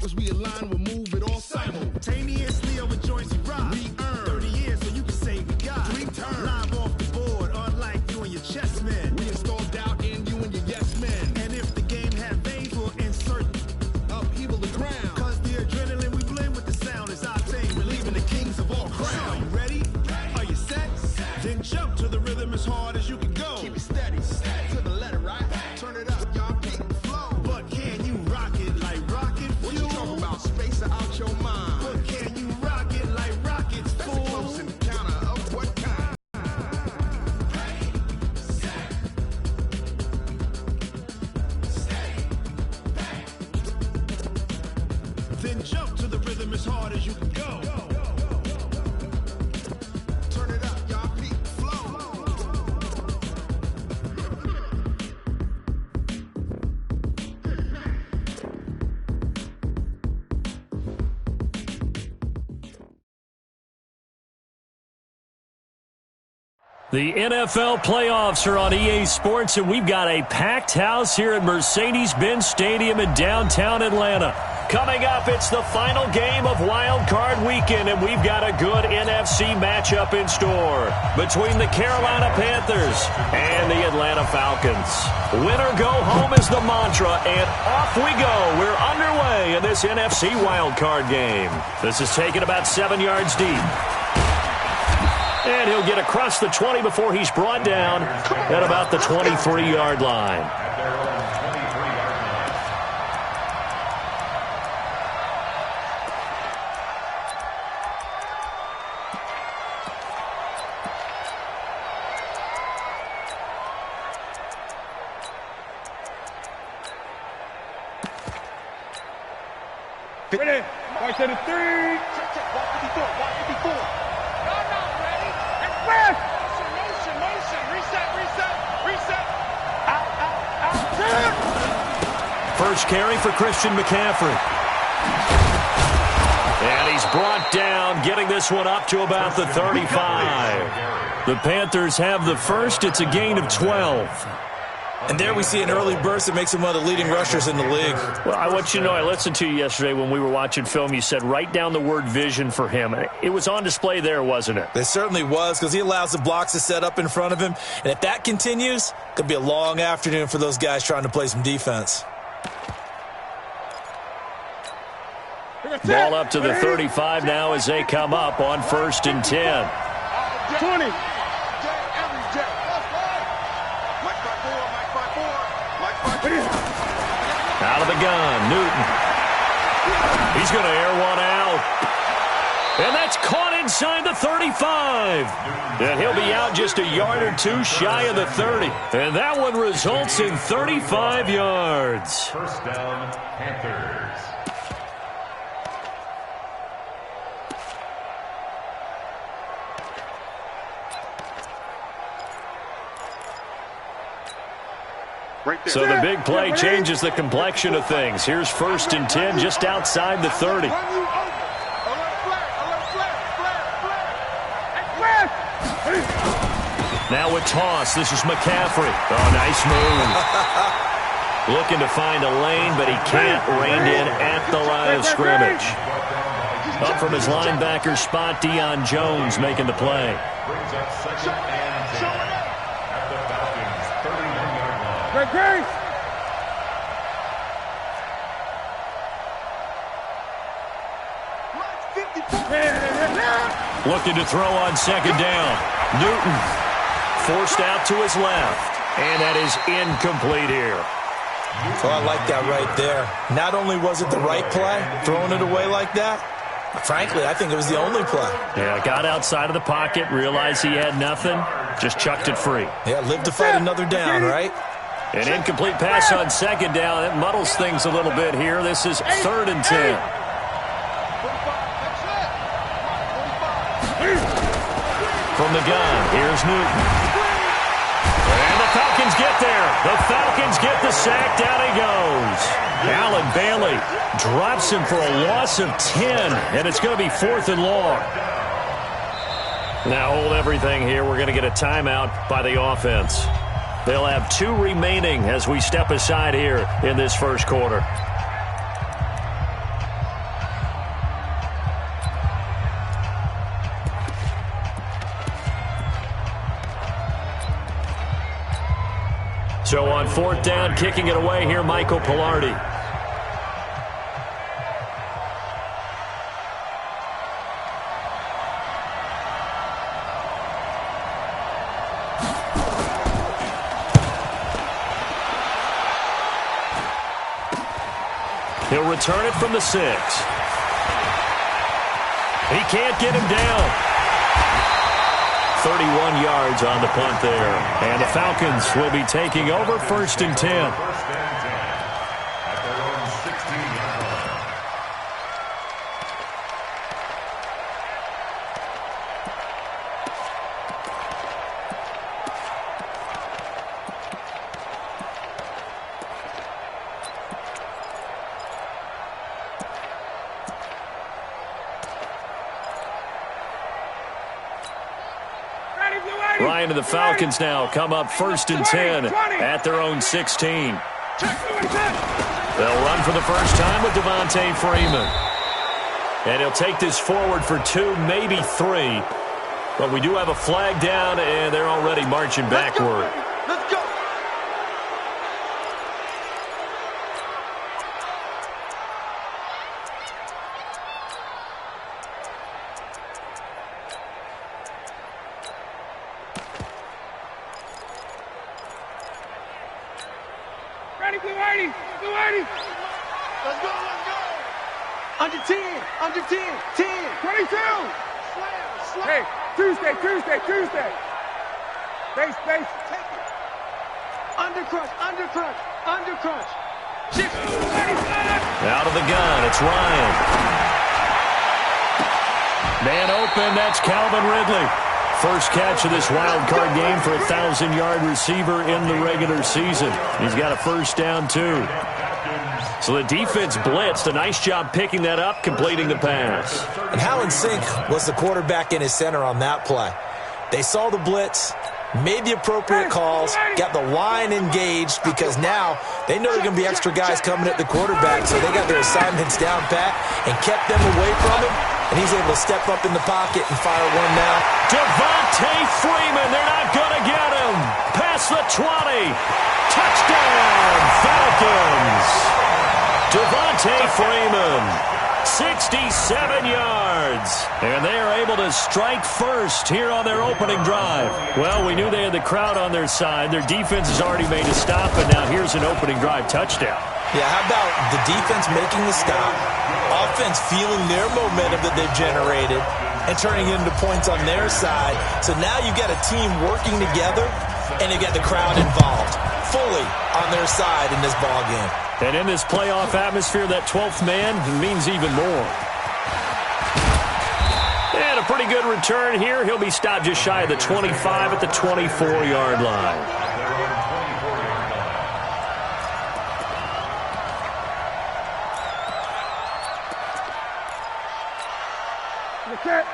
As we align, we'll move it all simultaneously over joints we rock. We earn 30 years, so you can say we got 3 turns. Live off the board, unlike you and your chess men. We install doubt in you and your yes men. And if the game had veins, we'll insert upheaval the ground. Cause the adrenaline we blend with the sound is our thing. We're leaving the kings of all crowns. So are you ready? Are you set? Then jump to the rhythm as hard as you can go. Keep it steady, steady to the letter, right? Turn it up, y'all, keep it flow. But can you rock it like rocket fuel? What you talking about? Space out your mind. But can you rock it like rockets, fool? That's a close encounter of what kind? Then jump to the rhythm as hard as you can go. Turn it up, y'all, keep it flow. The NFL playoffs are on EA Sports, and we've got a packed house here at Mercedes-Benz Stadium in downtown Atlanta. Coming up, it's the final game of Wild Card Weekend, and we've got a good NFC matchup in store between the Carolina Panthers and the Atlanta Falcons. Win or go home is the mantra, and off we go. We're underway in this NFC Wild Card game. This is taken about 7 yards deep. And he'll get across the 20 before he's brought down at about the 23-yard line. Ready? March to the 3. Check, check. 154, 154. First carry for Christian McCaffrey. And he's brought down, getting this one up to about the 35. The Panthers have the first. It's a gain of 12. And there we see an early burst that makes him one of the leading rushers in the league. Well, I want you to know, I listened to you yesterday when we were watching film. You said write down the word vision for him. It was on display there, wasn't it? It certainly was, because he allows the blocks to set up in front of him. And if that continues, it could be a long afternoon for those guys trying to play some defense. Ball up to the 35 now as they come up on 1st and 10. 20. Out of the gun, Newton. He's going to air one out. And that's caught inside the 35. And he'll be out just a yard or two shy of the 30. And that one results in 35 yards. First down, Panthers. So the big play changes the complexion of things. Here's 1st and 10 just outside the 30. Now with toss, this is McCaffrey. Oh, nice move. Looking to find a lane, but he can't. Reined in at the line of scrimmage. Up from his linebacker spot, Deion Jones making the play. Brings up 2nd and 10 at the Falcons' 31-yard line. Looking to throw on 2nd down. Newton forced out to his left. And that is incomplete here. Oh, I like that right there. Not only was it the right play, throwing it away like that, frankly, I think it was the only play. Yeah, got outside of the pocket, realized he had nothing, just chucked it free. Yeah, live to fight another down, right? An incomplete pass on 2nd down. That muddles things a little bit here. This is 3rd and 10. From the gun, here's Newton. And the Falcons get there. The Falcons get the sack. Down he goes. Allen Bailey drops him for a loss of 10, and it's going to be 4th and long. Now hold everything here. We're going to get a timeout by the offense. They'll have 2 remaining as we step aside here in this first quarter. So on 4th down, kicking it away here, Michael Pilardi. He'll return it from the 6. He can't get him down. 31 yards on the punt there. And the Falcons will be taking over 1st and 10. At their own 16-yard line. Ryan and the Falcons now come up 1st and 10 at their own 16. They'll run for the first time with Devontae Freeman. And he'll take this forward for 2, maybe 3. But we do have a flag down, and they're already marching backward. Let's go. Ready, Blue 80. Blue 80. Let's go, let's go. Under 10, under 10, 10. 22. Hey, Tuesday. Base. Take it. Under crunch. Shift. Out of the gun, it's Ryan. Man open, that's Calvin Ridley. First catch of this wild card game for a 1,000-yard receiver in the regular season. He's got a first down, too. So the defense blitzed. A nice job picking that up, completing the pass. And how in sync was the quarterback in his center on that play? They saw the blitz, made the appropriate calls, got the line engaged, because now they know there are going to be extra guys coming at the quarterback, so they got their assignments down pat and kept them away from him, and he's able to step up in the pocket and fire one now. Devontae Freeman, they're not going to get him. Past the 20. Touchdown, Falcons. Devontae Freeman. 67 yards. And they are able to strike first here on their opening drive. Well, we knew they had the crowd on their side. Their defense has already made a stop, and now here's an opening drive touchdown. Yeah, how about the defense making the stop, offense feeling their momentum that they've generated, and turning it into points on their side. So now you've got a team working together, and you got the crowd involved fully on their side in this ball game. And in this playoff atmosphere, that 12th man means even more. And a pretty good return here. He'll be stopped just shy of the 25 at the 24-yard line.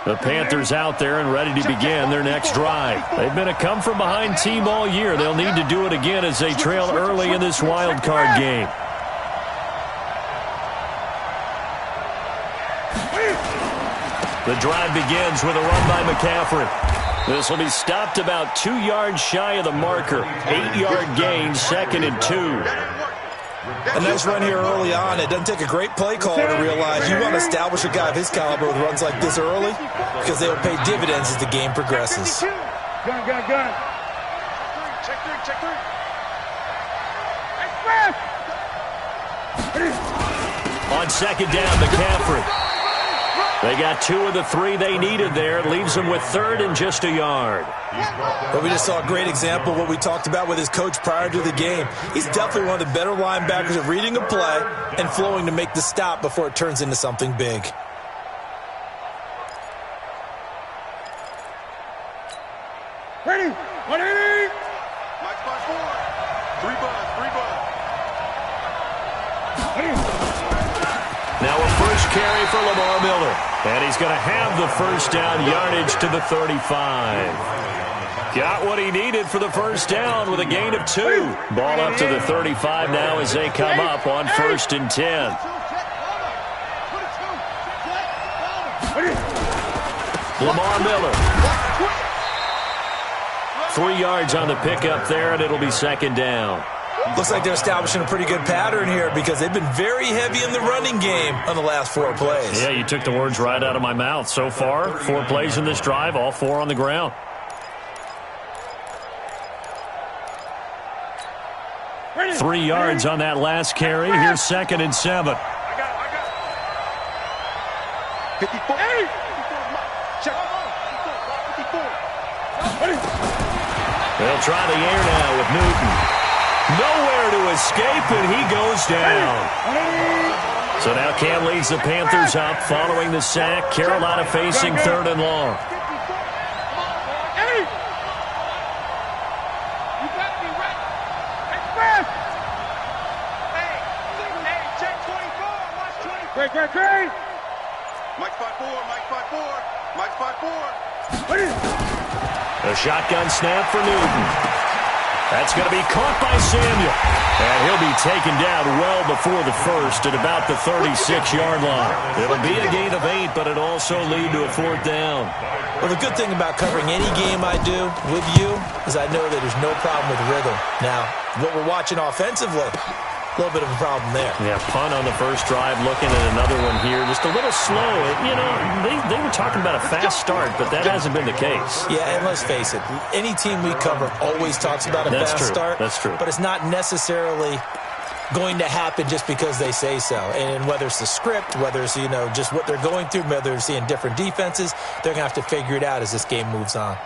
The Panthers out there and ready to begin their next drive. They've been a come-from-behind team all year. They'll need to do it again as they trail early in this wild card game. The drive begins with a run by McCaffrey. This will be stopped about 2 yards shy of the marker. 8-yard gain, 2nd and 2. A nice run here early on. It doesn't take a great play caller to realize you want to establish a guy of his caliber with runs like this early, because they will pay dividends as the game progresses. Gun. Check three. On 2nd down, McCaffrey. They got 2 of the 3 they needed there. Leaves them with 3rd and just a yard. But we just saw a great example of what we talked about with his coach prior to the game. He's definitely one of the better linebackers at reading a play and flowing to make the stop before it turns into something big. Ready. 180. Mike spot 4. 3 buds. Now a first carry for Lamar Miller. And he's going to have the first down, yardage to the 35. Got what he needed for the first down with a gain of 2. Ball up to the 35 now as they come up on 1st and 10. Lamar Miller 3 yards on the pickup there, and it'll be second down. Looks like they're establishing a pretty good pattern here because they've been very heavy in the running game on the last 4 plays. Yeah, you took the words right out of my mouth. So far, 4 plays in this drive, all 4 on the ground. Ready. 3 yards on that last carry. Here's 2nd and 7. I got 54. Hey. Check. 54. Ready. They'll try the air now with Newton. Nowhere to escape, and he goes down. So now Cam leads the Panthers up following the sack. Carolina facing 3rd and long. Hey. You got me right. Express. Hey, check 24. Watch 24. Great. Mike 5-4. Mike 5-4. Ready. A shotgun snap for Newton. That's going to be caught by Samuel. And he'll be taken down well before the first at about the 36-yard line. It'll be a gain of 8, but it'll also lead to a 4th down. Well, the good thing about covering any game I do with you is I know that there's no problem with rhythm. Now, what we're watching offensively, a little bit of a problem there. Yeah, punt on the first drive, looking at another one here. Just a little slow. You know, they were talking about a fast start, but that hasn't been the case. Yeah, and let's face it, any team we cover always talks about a fast start. That's true. But it's not necessarily going to happen just because they say so. And whether it's the script, whether it's, you know, just what they're going through, whether they're seeing different defenses, they're going to have to figure it out as this game moves on.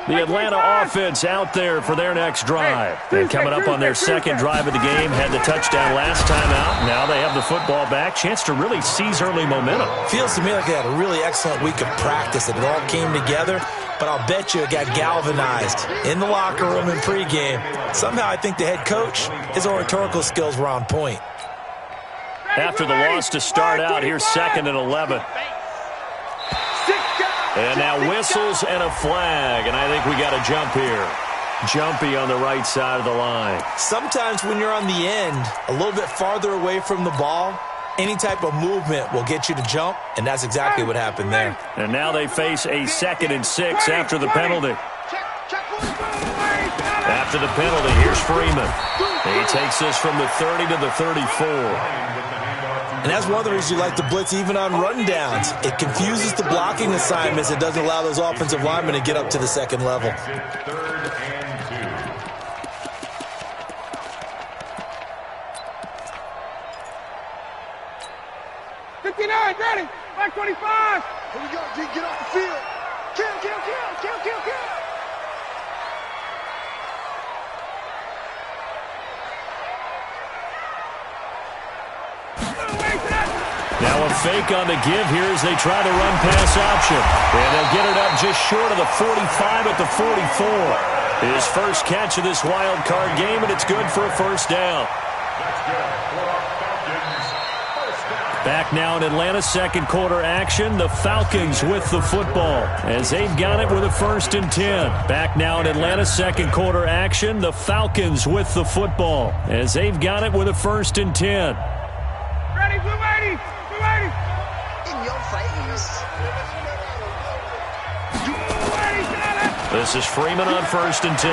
The Atlanta offense out there for their next drive. And coming up on their second drive of the game, had the touchdown last time out. Now they have the football back. Chance to really seize early momentum. Feels to me like they had a really excellent week of practice. It all came together, but I'll bet you it got galvanized in the locker room in pregame. Somehow I think the head coach, his oratorical skills were on point. After the loss to start out, here's 2nd and 11. And now whistles and a flag, and I think we got a jump here. Jumpy on the right side of the line. Sometimes when you're on the end, a little bit farther away from the ball, any type of movement will get you to jump, and that's exactly what happened there. And now they face a 2nd and 6 after the penalty. After the penalty, here's Freeman. He takes this from the 30 to the 34. And that's one of the reasons you like to blitz even on rundowns. It confuses the blocking assignments. It doesn't allow those offensive linemen to get up to the second level. 59, ready. Back 25. Here we go, G. Get off the field. Kill. Now a fake on the give here as they try to run pass option. And they'll get it up just short of the 45 at the 44. His first catch of this wild card game, and it's good for a first down. Back now in Atlanta, second quarter action. The Falcons with the football as they've got it with a 1st and 10. Back now in Atlanta, second quarter action. The Falcons with the football as they've got it with a 1st and 10. Ready, blue 80. In your face. This is Freeman on 1st and 10.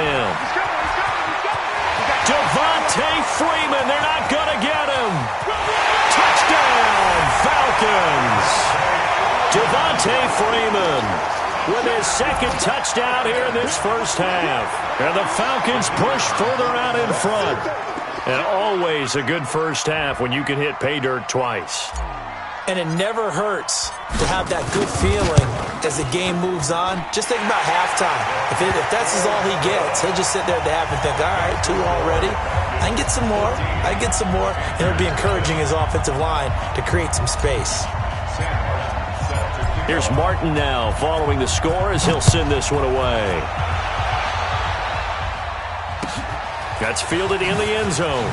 Devontae Freeman, they're not going to get him. Touchdown, Falcons. Devontae Freeman with his 2nd touchdown here in this first half. And the Falcons push further out in front. And always a good first half when you can hit pay dirt twice. And it never hurts to have that good feeling as the game moves on. Just think about halftime. If that's all he gets, he'll just sit there at the half and think, all right, 2 already. I can get some more. And it'll be encouraging his offensive line to create some space. Here's Martin now following the score as he'll send this one away. That's fielded in the end zone.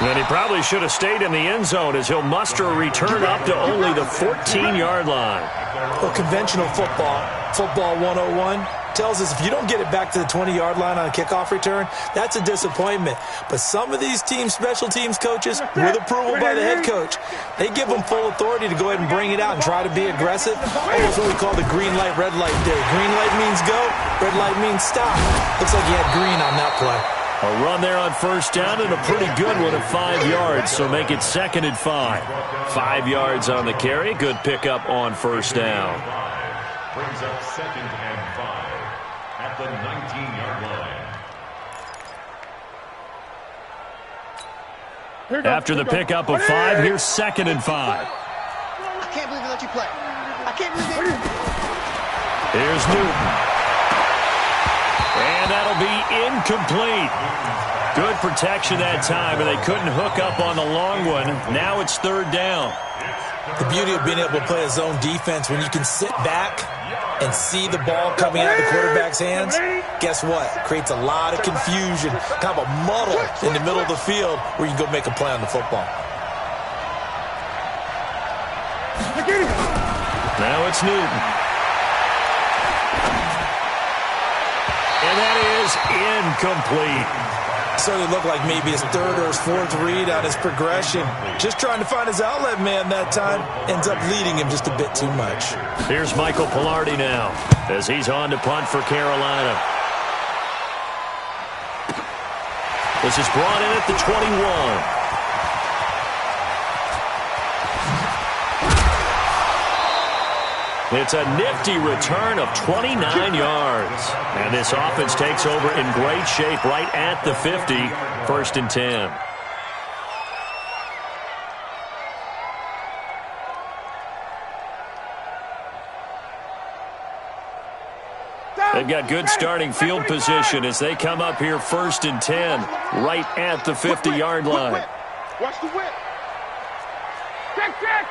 And he probably should have stayed in the end zone as he'll muster a return up to only the 14-yard line. Well, conventional football 101, tells us if you don't get it back to the 20-yard line on a kickoff return, that's a disappointment. But some of these special teams coaches, with approval by the head coach, they give them full authority to go ahead and bring it out and try to be aggressive. Almost what we call the green light, red light day. Green light means go, red light means stop. Looks like he had green on that play. A run there on first down and a pretty good one at 5 yards, so make it 2nd and 5. 5 yards on the carry. Good pickup on first down. Brings up 2nd and 5 at the 19-yard line. After the pickup of 5, here's 2nd and 5. I can't believe they let you play. I can't believe it. Here's Newton. And that'll be incomplete. Good protection that time, and they couldn't hook up on the long one. Now it's 3rd down. The beauty of being able to play a zone defense, when you can sit back and see the ball coming out of the quarterback's hands, guess what? Creates a lot of confusion, kind of a muddle in the middle of the field where you can go make a play on the football. Now it's Newton. And that is incomplete. Certainly looked like maybe his 3rd or his 4th read on his progression. Just trying to find his outlet man that time. Ends up leading him just a bit too much. Here's Michael Pilardi now as he's on to punt for Carolina. This is brought in at the 21. It's a nifty return of 29 yards. And this offense takes over in great shape right at the 50. 1st and 10. They've got good starting field position as they come up here 1st and 10, right at the 50-yard line. Watch the whip. Check. Check.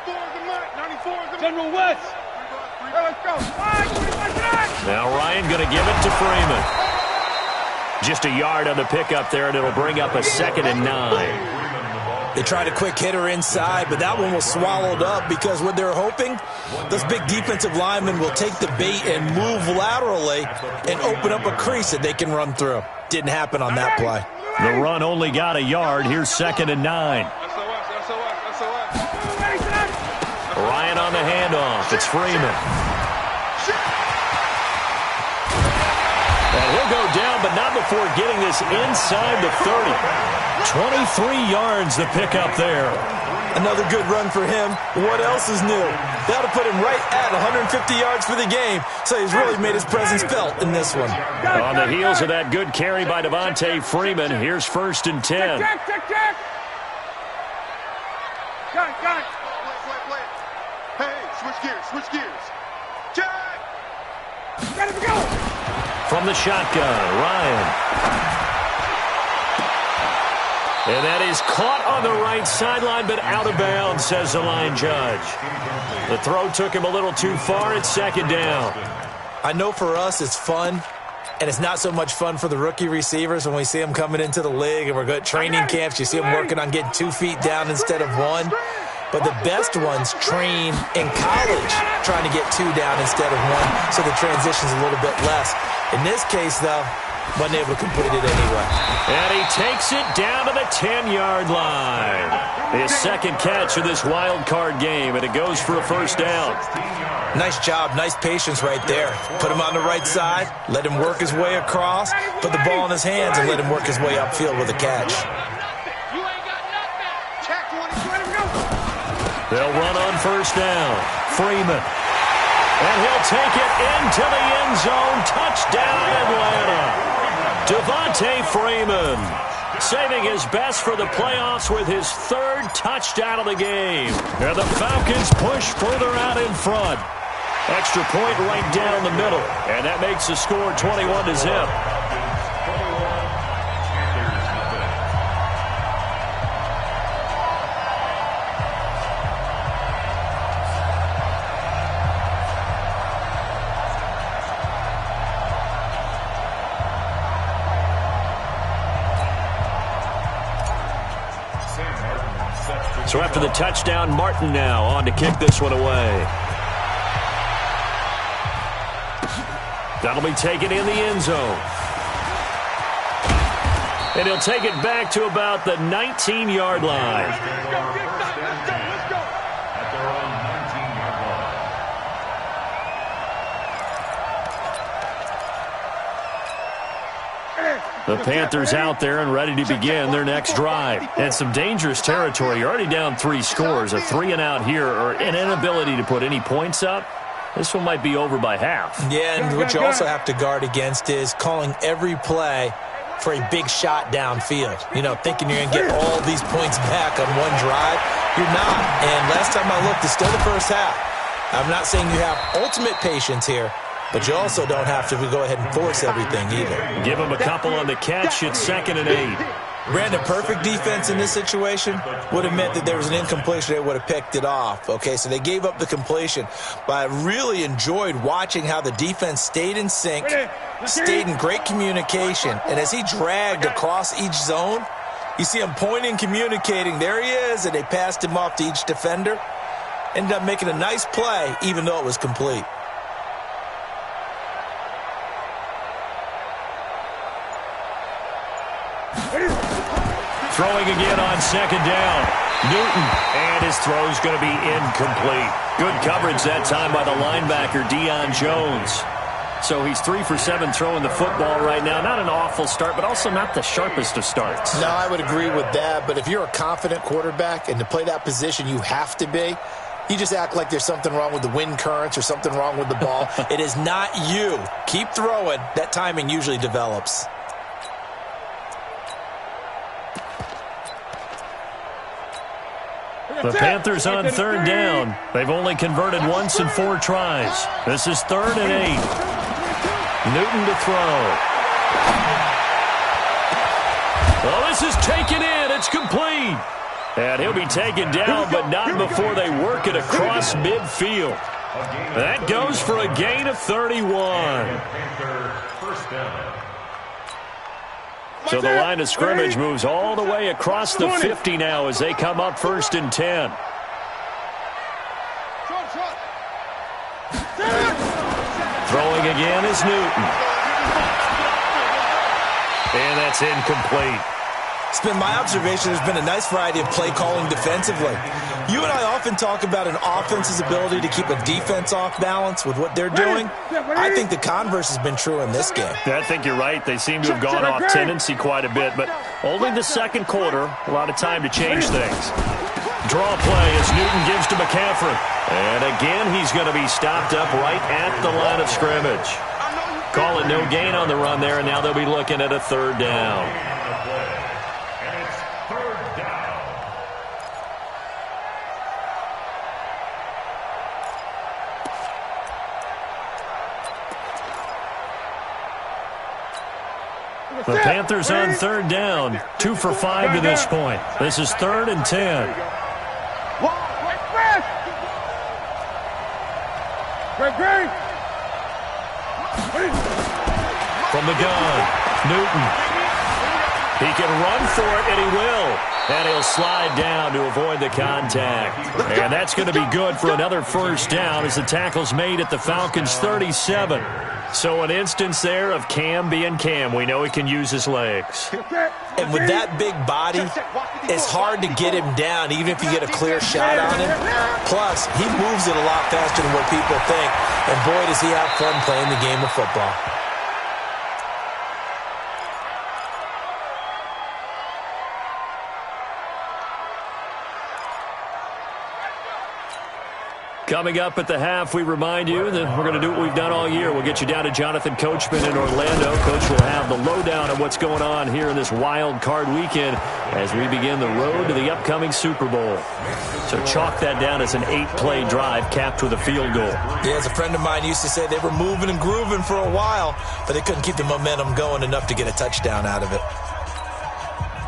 94 is the mark. 94 is the mark. General West. Hey, let's go. Now Ryan going to give it to Freeman. Just a yard on the pickup there, and it'll bring up a 2nd and 9. They tried a quick hitter inside, but that one was swallowed up because what they're hoping, those big defensive linemen will take the bait and move laterally and open up a crease that they can run through. Didn't happen on that play. The run only got a yard. Here's 2nd and 9. Ryan on the handoff. It's Freeman. And he'll go down, but not before getting this inside the 30. 23 yards the pickup there. Another good run for him. What else is new? That'll put him right at 150 yards for the game, so he's really made his presence felt in this one. On the heels of that good carry by Devontae Freeman, here's 1st and 10. Check. Got it. Play. Hey, switch gears. Check. Got it, go. From the shotgun, Ryan. And that is caught on the right sideline, but out of bounds, says the line judge. The throw took him a little too far. It's 2nd down. I know for us it's fun, and it's not so much fun for the rookie receivers when we see them coming into the league and we're good training camps. You see them working on getting 2 feet down instead of 1. But the best ones train in college trying to get 2 down instead of 1, so the transition's a little bit less. In this case, though, wasn't able to complete it anyway. And he takes it down to the 10-yard line. His 2nd catch of this wild card game, and it goes for a 1st down. Nice job, nice patience right there. Put him on the right side, let him work his way across, put the ball in his hands, and let him work his way upfield with a catch. They'll run on 1st down. Freeman. And he'll take it into the end zone. Touchdown, Atlanta. Devontae Freeman saving his best for the playoffs with his 3rd touchdown of the game. And the Falcons push further out in front. Extra point right down the middle. And that makes the score 21-0. So after the touchdown, Martin now on to kick this one away. That'll be taken in the end zone. And he'll take it back to about the 19-yard line. Let's go. At their own 19-yard line. The Panthers out there and ready to begin their next drive. And some dangerous territory. You're already down 3 scores. A 3-and-out here or an inability to put any points up. This one might be over by half. Yeah, and what you also have to guard against is calling every play for a big shot downfield. You know, thinking you're going to get all these points back on one drive. You're not. And last time I looked, it's still the first half. I'm not saying you have ultimate patience here, but you also don't have to go ahead and force everything either. Give him a couple on the catch. It's 2nd and 8. Brandon, perfect defense in this situation would have meant that there was an incompletion. They would have picked it off. Okay, so they gave up the completion. But I really enjoyed watching how the defense stayed in sync, stayed in great communication. And as he dragged across each zone, you see him pointing, communicating. There he is, and they passed him off to each defender. Ended up making a nice play, even though it was complete. Throwing again on 2nd down. Newton, and his throw's going to be incomplete. Good coverage that time by the linebacker, Deion Jones. So he's 3 for 7 throwing the football right now. Not an awful start, but also not the sharpest of starts. No, I would agree with that. But if you're a confident quarterback and to play that position, you have to be. You just act like there's something wrong with the wind currents or something wrong with the ball. It is not you. Keep throwing. That timing usually develops. The Panthers on 3rd down. They've only converted once in 4 tries. This is 3rd and 8. Newton to throw. Well, this is taken in. It's complete. And he'll be taken down, but not before they work it across midfield. That goes for a gain of 31. First down. So the line of scrimmage moves all the way across the 50 now as they come up 1st and 10. Throwing again is Newton. And that's incomplete. It's been my observation there's been a nice variety of play calling defensively. You and I often talk about an offense's ability to keep a defense off balance with what they're doing. I think the converse has been true in this game. I think you're right. They seem to have gone off tendency quite a bit, but only the 2nd quarter, a lot of time to change things. Draw play as Newton gives to McCaffrey. And again, he's going to be stopped up right at the line of scrimmage. Call it no gain on the run there, and now they'll be looking at a 3rd down. The Panthers on 3rd down, 2 for 5 to this point. This is 3rd and 10. From the gun, Newton. He can run for it, and he will. And he'll slide down to avoid the contact. And that's going to be good for another 1st down as the tackle's made at the Falcons' 37. So an instance there of Cam being Cam. We know he can use his legs. And with that big body, it's hard to get him down, even if you get a clear shot on him. Plus, he moves it a lot faster than what people think. And boy, does he have fun playing the game of football. Coming up at the half, we remind you that we're going to do what we've done all year. We'll get you down to Jonathan Coachman in Orlando. Coach will have the lowdown on what's going on here in this wild card weekend as we begin the road to the upcoming Super Bowl. So chalk that down as an 8-play drive capped with a field goal. Yeah, as a friend of mine used to say, they were moving and grooving for a while, but they couldn't keep the momentum going enough to get a touchdown out of it.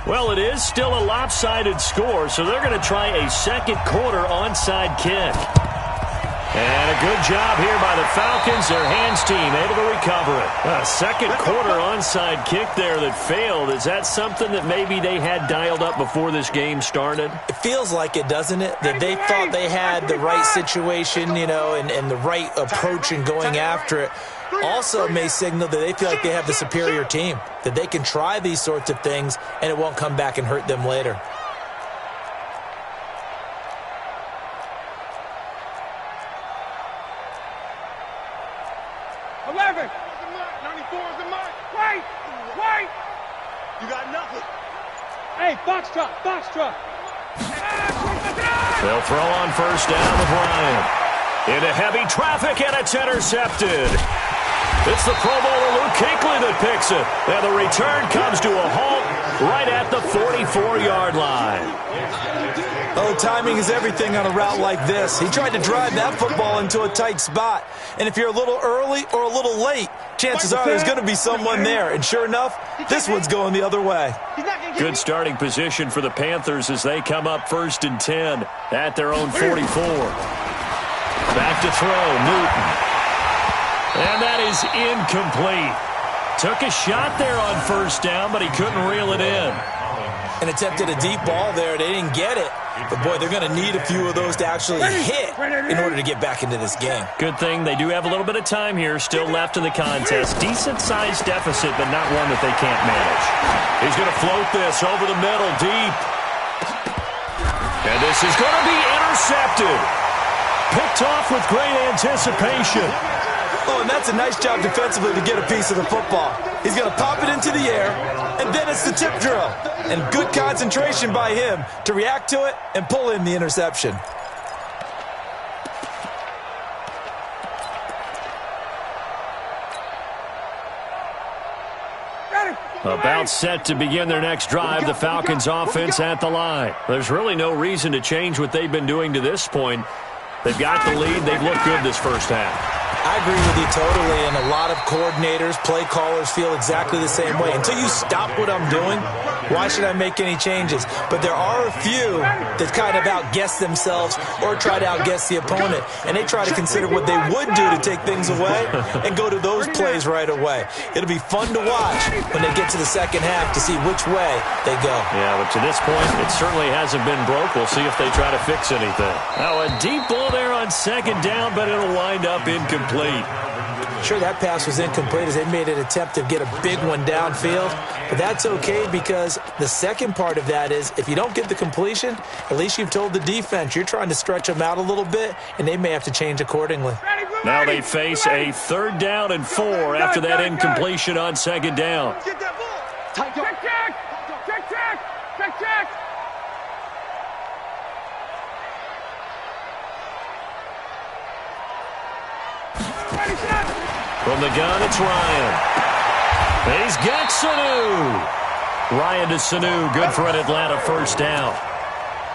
Well, it is still a lopsided score, so they're going to try a 2nd quarter onside kick. And a good job here by the Falcons. Their hands team able to recover it. A 2nd quarter onside kick there that failed. Is that something that maybe they had dialed up before this game started? It feels like it, doesn't it? That they thought they had the right situation, you know, and the right approach in going after it. also may signal that they feel like they have the superior team, that they can try these sorts of things and it won't come back and hurt them later. Hey, box truck, box truck. They'll throw on first down with Ryan. Into heavy traffic, and it's intercepted. It's the Pro Bowler Luke Kuechly that picks it. And the return comes to a halt right at the 44-yard line. Oh, timing is everything on a route like this. He tried to drive that football into a tight spot. And if you're a little early or a little late, chances are there's going to be someone there. And sure enough, this one's going the other way. Good starting position for the Panthers as they come up 1st and 10 at their own 44. Back to throw, Newton. And that is incomplete. Took a shot there on first down, but he couldn't reel it in. And attempted a deep ball there. They didn't get it. But, boy, they're going to need a few of those to actually hit in order to get back into this game. Good thing they do have a little bit of time here still left in the contest. Decent-sized deficit, but not one that they can't manage. He's going to float this over the middle, deep. And this is going to be intercepted. Picked off with great anticipation. Oh, and that's a nice job defensively to get a piece of the football. He's going to pop it into the air, and then it's the tip drill. And good concentration by him to react to it and pull in the interception. About set to begin their next drive, the Falcons offense at the line. There's really no reason to change what they've been doing to this point. They've got the lead. They've looked good this first half. I agree with you totally, and a lot of coordinators, play callers feel exactly the same way. Until you stop what I'm doing, why should I make any changes? But there are a few that kind of outguess themselves or try to outguess the opponent, and they try to consider what they would do to take things away and go to those plays right away. It'll be fun to watch when they get to the second half to see which way they go. Yeah, but to this point, it certainly hasn't been broke. We'll see if they try to fix anything. Now, a deep ball there on second down, but it'll wind up incomplete. Sure, that pass was incomplete as they made an attempt to get a big one downfield, but that's okay because the second part of that is if you don't get the completion, at least you've told the defense you're trying to stretch them out a little bit, and they may have to change accordingly. Now they face a 3rd down and 4 after that incompletion on second down. Check, check. Check, check. Check, check. From the gun, it's Ryan. He's got Sanu. Ryan to Sanu, good for an Atlanta first down.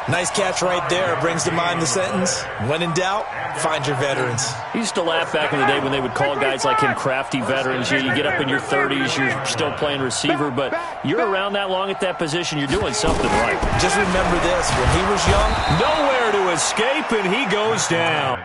Nice catch right there. Brings to mind the sentence, when in doubt, find your veterans. I used to laugh back in the day when they would call guys like him crafty veterans. You get up in your 30s, you're still playing receiver, but you're around that long at that position, you're doing something right. Just remember this, when he was young, nowhere to escape, and he goes down.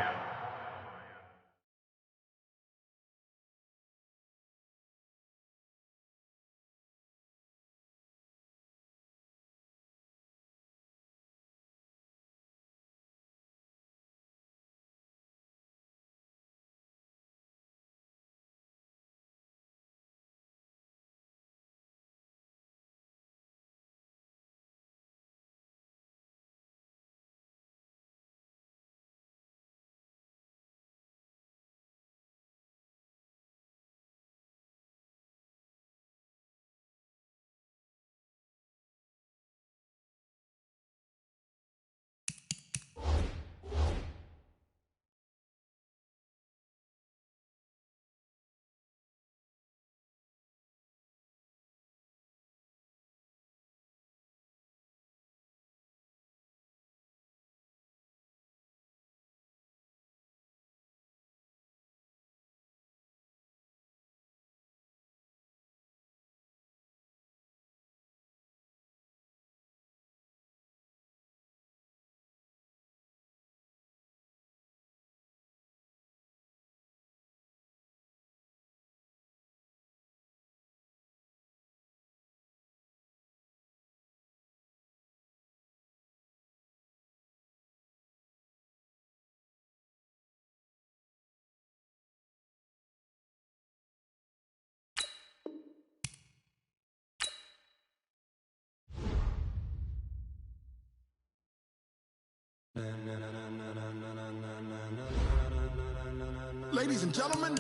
ladies and gentlemen.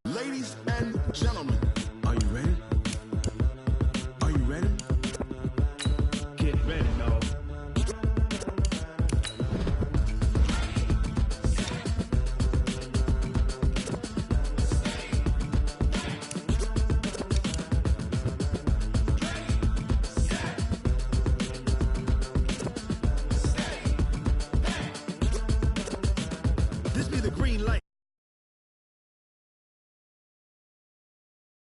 Ladies and gentlemen.